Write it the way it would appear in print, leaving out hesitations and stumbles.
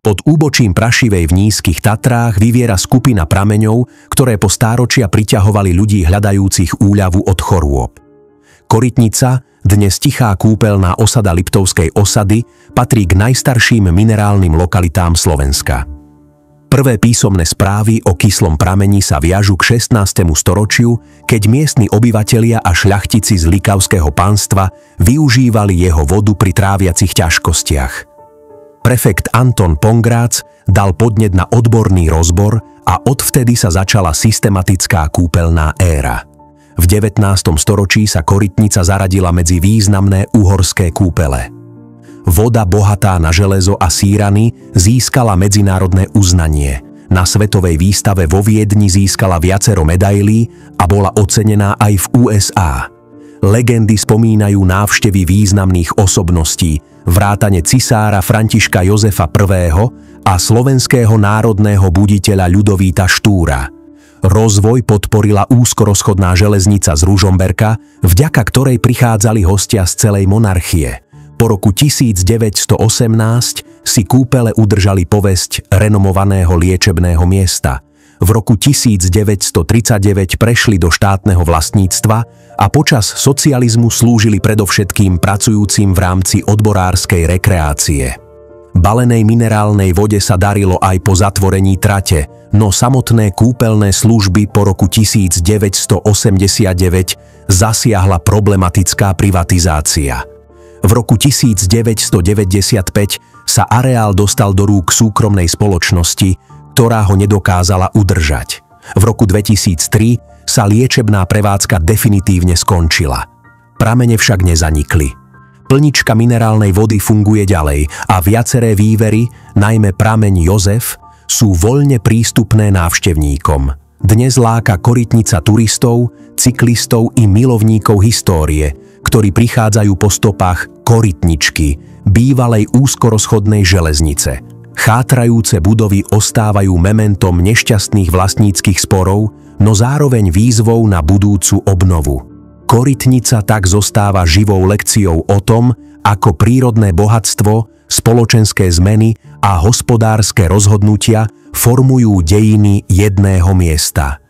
Pod úbočím Prašivej v Nízkych Tatrách vyviera skupina prameňov, ktoré po stáročia priťahovali ľudí hľadajúcich úľavu od chorôb. Korytnica, dnes tichá kúpeľná osada Liptovskej osady, patrí k najstarším minerálnym lokalitám Slovenska. Prvé písomné správy o kyslom prameni sa viažu k 16. storočiu, keď miestni obyvatelia a šľachtici z Likavského panstva využívali jeho vodu pri tráviacich ťažkostiach. Prefekt Anton Pongrác dal podnet na odborný rozbor a odvtedy sa začala systematická kúpeľná éra. V 19. storočí sa Korytnica zaradila medzi významné uhorské kúpele. Voda bohatá na železo a sírany získala medzinárodné uznanie. Na svetovej výstave vo Viedni získala viacero medailí a bola ocenená aj v USA. Legendy spomínajú návštevy významných osobností, vrátane cisára Františka Jozefa I. a slovenského národného buditeľa Ľudovíta Štúra. Rozvoj podporila úzkorozchodná železnica z Ružomberka, vďaka ktorej prichádzali hostia z celej monarchie. Po roku 1918 si kúpele udržali povesť renomovaného liečebného miesta. V roku 1939 prešli do štátneho vlastníctva a počas socializmu slúžili predovšetkým pracujúcim v rámci odborárskej rekreácie. Balenej minerálnej vode sa darilo aj po zatvorení trate, no samotné kúpeľné služby po roku 1989 zasiahla problematická privatizácia. V roku 1995 sa areál dostal do rúk súkromnej spoločnosti, ktorá ho nedokázala udržať. V roku 2003 sa liečebná prevádzka definitívne skončila. Pramene však nezanikli. Plnička minerálnej vody funguje ďalej a viaceré vývery, najmä prameň Jozef, sú voľne prístupné návštevníkom. Dnes láka Korytnica turistov, cyklistov i milovníkov histórie, ktorí prichádzajú po stopách Korytničky, bývalej úzkorozchodnej železnice. Chátrajúce budovy ostávajú mementom nešťastných vlastníckych sporov, no zároveň výzvou na budúcu obnovu. Korytnica tak zostáva živou lekciou o tom, ako prírodné bohatstvo, spoločenské zmeny a hospodárske rozhodnutia formujú dejiny jedného miesta.